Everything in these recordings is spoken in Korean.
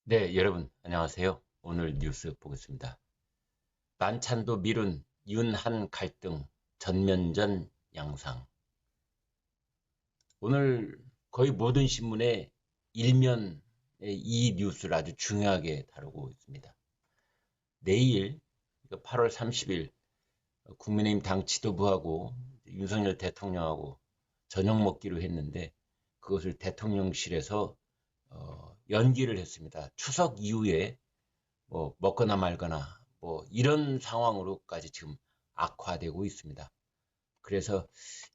네, 여러분, 안녕하세요. 오늘 뉴스 보겠습니다. 만찬도 미룬 윤한 갈등, 전면전 양상. 오늘 거의 모든 신문에 일면에 이 뉴스를 아주 중요하게 다루고 있습니다. 내일, 8월 30일, 국민의힘 당 지도부하고 윤석열 대통령하고 저녁 먹기로 했는데, 그것을 대통령실에서 연기를 했습니다. 추석 이후에 뭐 먹거나 말거나 뭐 이런 상황으로까지 지금 악화되고 있습니다. 그래서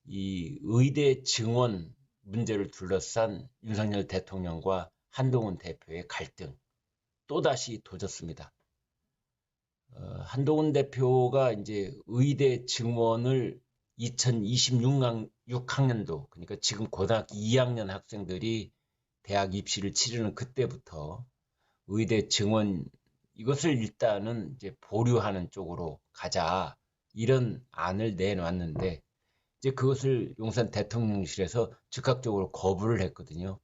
이 의대 증원 문제를 둘러싼 윤석열 대통령과 한동훈 대표의 갈등 또다시 도졌습니다. 한동훈 대표가 이제 의대 증원을 2026학년도, 그러니까 지금 고등학교 2학년 학생들이 대학 입시를 치르는 그때부터 의대 증원 이것을 일단은 이제 보류하는 쪽으로 가자, 이런 안을 내놨는데, 이제 그것을 용산 대통령실에서 즉각적으로 거부를 했거든요.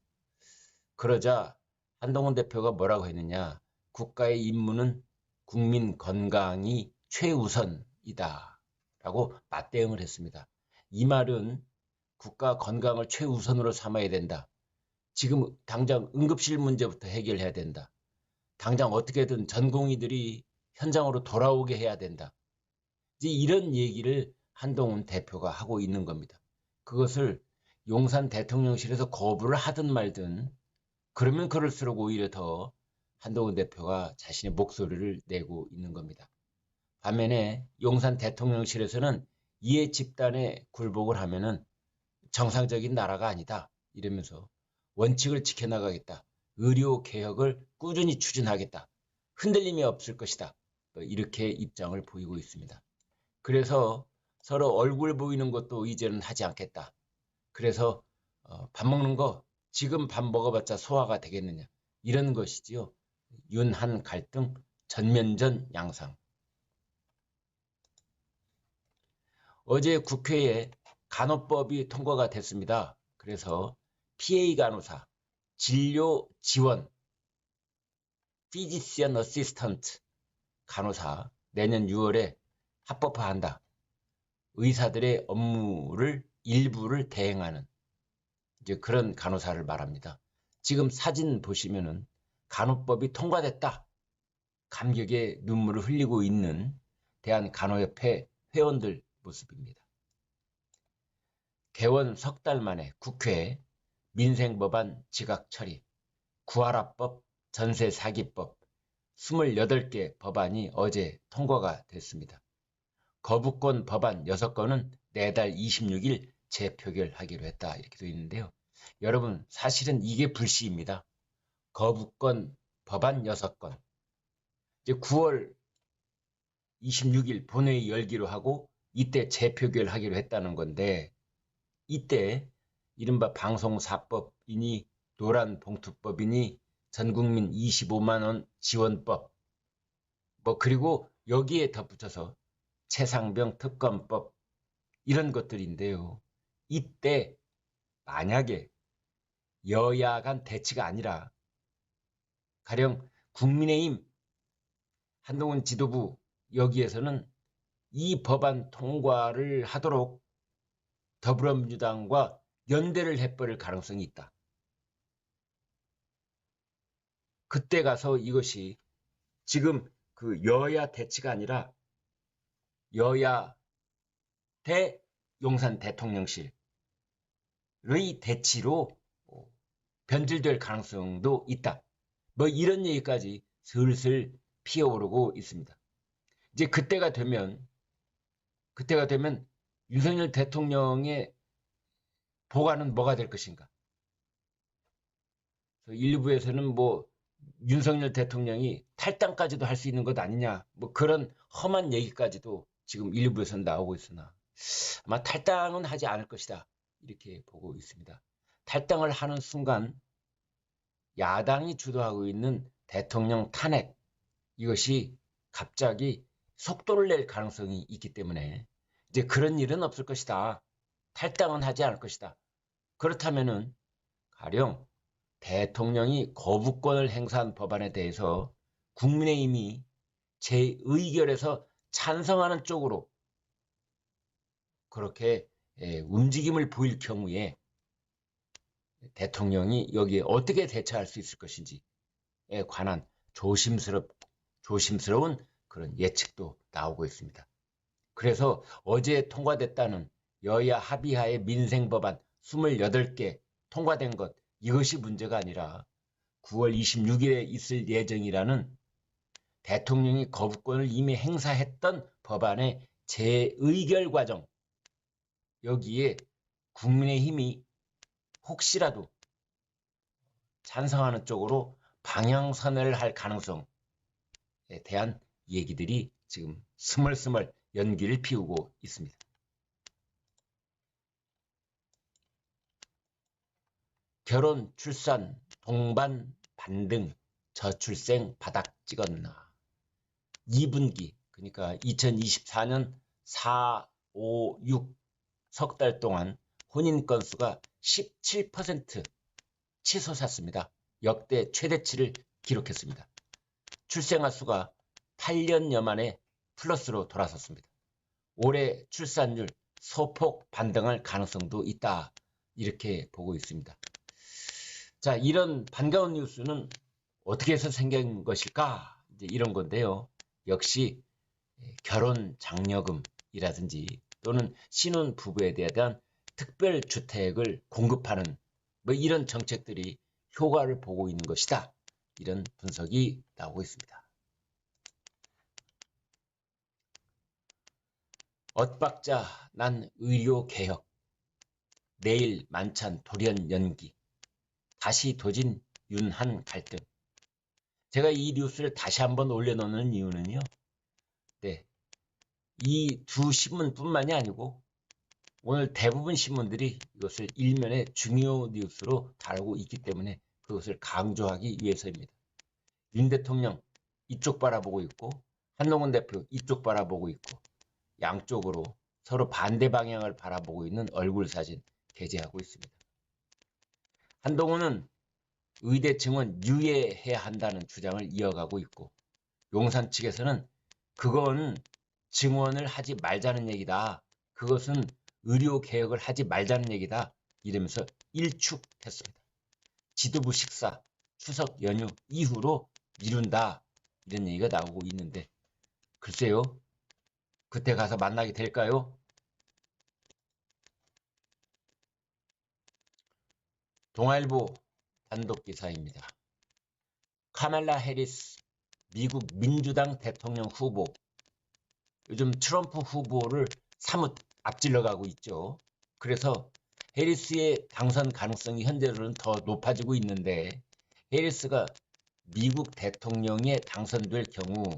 그러자 한동훈 대표가 뭐라고 했느냐? 국가의 임무는 국민 건강이 최우선이다 라고 맞대응을 했습니다. 이 말은 국가 건강을 최우선으로 삼아야 된다. 지금 당장 응급실 문제부터 해결해야 된다. 당장 어떻게든 전공의들이 현장으로 돌아오게 해야 된다. 이제 이런 얘기를 한동훈 대표가 하고 있는 겁니다. 그것을 용산 대통령실에서 거부를 하든 말든, 그러면 그럴수록 오히려 더 한동훈 대표가 자신의 목소리를 내고 있는 겁니다. 반면에 용산 대통령실에서는 이해 집단에 굴복을 하면은 정상적인 나라가 아니다, 이러면서 원칙을 지켜나가겠다, 의료 개혁을 꾸준히 추진하겠다, 흔들림이 없을 것이다, 이렇게 입장을 보이고 있습니다. 그래서 서로 얼굴 보이는 것도 이제는 하지 않겠다. 그래서 밥 먹는 거 지금 밥 먹어봤자 소화가 되겠느냐, 이런 것이지요. 윤한 갈등, 전면전 양상. 어제 국회에 간호법이 통과가 됐습니다. 그래서 PA 간호사, 진료 지원, 피지시언 어시스턴트 간호사 내년 6월에 합법화한다. 의사들의 업무를 일부를 대행하는 이제 그런 간호사를 말합니다. 지금 사진 보시면은 간호법이 통과됐다, 감격의 눈물을 흘리고 있는 대한간호협회 회원들 모습입니다. 개원 석 달 만에 국회에 민생법안 지각 처리, 구하라법, 전세사기법 28개 법안이 어제 통과가 됐습니다. 거부권 법안 6건은 내달 26일 재표결하기로 했다, 이렇게 되어 있는데요. 여러분, 사실은 이게 불시입니다. 거부권 법안 6건. 이제 9월 26일 본회의 열기로 하고 이때 재표결하기로 했다는 건데, 이때 이른바 방송사법이니 노란봉투법이니 전국민 25만원 지원법, 뭐 그리고 여기에 덧붙여서 최상병 특검법, 이런 것들인데요. 이때 만약에 여야 간 대치가 아니라 가령 국민의힘 한동훈 지도부 여기에서는 이 법안 통과를 하도록 더불어민주당과 연대를 해버릴 가능성이 있다. 그때 가서 이것이 지금 그 여야 대치가 아니라 여야 대 용산 대통령실의 대치로 변질될 가능성도 있다. 뭐 이런 얘기까지 슬슬 피어오르고 있습니다. 이제 그때가 되면 윤석열 대통령의 보관은 뭐가 될 것인가? 일부에서는 뭐 윤석열 대통령이 탈당까지도 할 수 있는 것 아니냐, 뭐 그런 험한 얘기까지도 지금 일부에서는 나오고 있으나 아마 탈당은 하지 않을 것이다, 이렇게 보고 있습니다. 탈당을 하는 순간 야당이 주도하고 있는 대통령 탄핵, 이것이 갑자기 속도를 낼 가능성이 있기 때문에 이제 그런 일은 없을 것이다, 탈당은 하지 않을 것이다. 그렇다면은 가령 대통령이 거부권을 행사한 법안에 대해서 국민의힘이 재의결에서 찬성하는 쪽으로 그렇게 움직임을 보일 경우에 대통령이 여기에 어떻게 대처할 수 있을 것인지에 관한 조심스러운 그런 예측도 나오고 있습니다. 그래서 어제 통과됐다는 여야 합의하에 민생법안 28개 통과된 것, 이것이 문제가 아니라 9월 26일에 있을 예정이라는 대통령이 거부권을 이미 행사했던 법안의 재의결 과정, 여기에 국민의힘이 혹시라도 찬성하는 쪽으로 방향선회를 할 가능성에 대한 얘기들이 지금 스멀스멀 연기를 피우고 있습니다. 결혼, 출산, 동반, 반등, 저출생 바닥 찍었나. 2분기, 그러니까 2024년 4, 5, 6 석 달 동안 혼인 건수가 17% 치솟았습니다. 역대 최대치를 기록했습니다. 출생아 수가 8년여 만에 플러스로 돌아섰습니다. 올해 출산율 소폭 반등할 가능성도 있다, 이렇게 보고 있습니다. 자, 이런 반가운 뉴스는 어떻게 해서 생긴 것일까? 이제 이런 건데요. 역시 결혼 장려금이라든지 또는 신혼 부부에 대한 특별 주택을 공급하는 뭐 이런 정책들이 효과를 보고 있는 것이다, 이런 분석이 나오고 있습니다. 엇박자 난 의료개혁, 내일 만찬 돌연 연기, 다시 도진 윤한 갈등. 제가 이 뉴스를 다시 한번 올려놓는 이유는요, 이 두 신문뿐만이 아니고 오늘 대부분 신문들이 이것을 일면의 중요 뉴스로 다루고 있기 때문에 그것을 강조하기 위해서입니다. 윤 대통령 이쪽 바라보고 있고 한동훈 대표 이쪽 바라보고 있고 양쪽으로 서로 반대 방향을 바라보고 있는 얼굴 사진 게재하고 있습니다. 한동훈은 의대 증원 유예해야 한다는 주장을 이어가고 있고, 용산 측에서는 그건 증원을 하지 말자는 얘기다, 그것은 의료개혁을 하지 말자는 얘기다, 이러면서 일축했습니다. 지도부 식사 추석 연휴 이후로 미룬다, 이런 얘기가 나오고 있는데 글쎄요, 그때 가서 만나게 될까요? 동아일보 단독 기사입니다. 카말라 해리스 미국 민주당 대통령 후보, 요즘 트럼프 후보를 사뭇 앞질러 가고 있죠. 그래서 해리스의 당선 가능성이 현재로는 더 높아지고 있는데, 해리스가 미국 대통령에 당선될 경우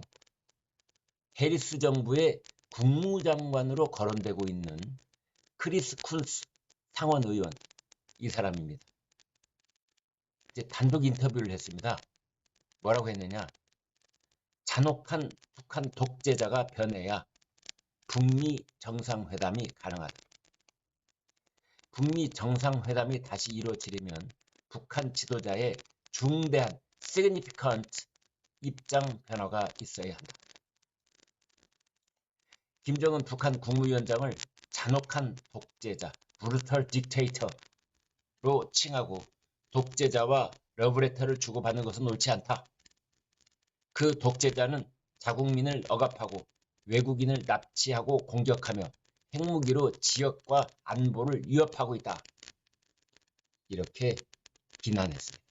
해리스 정부의 국무장관으로 거론되고 있는 크리스 쿤스 상원 의원, 이 사람입니다. 이제 단독 인터뷰를 했습니다. 뭐라고 했느냐? 잔혹한 북한 독재자가 변해야 북미 정상회담이 가능하다. 북미 정상회담이 다시 이루어지려면 북한 지도자의 중대한 significant 입장 변화가 있어야 한다. 김정은 북한 국무위원장을 잔혹한 독재자, brutal dictator로 칭하고 독재자와 러브레터를 주고받는 것은 옳지 않다. 그 독재자는 자국민을 억압하고 외국인을 납치하고 공격하며 핵무기로 지역과 안보를 위협하고 있다, 이렇게 비난했습니다.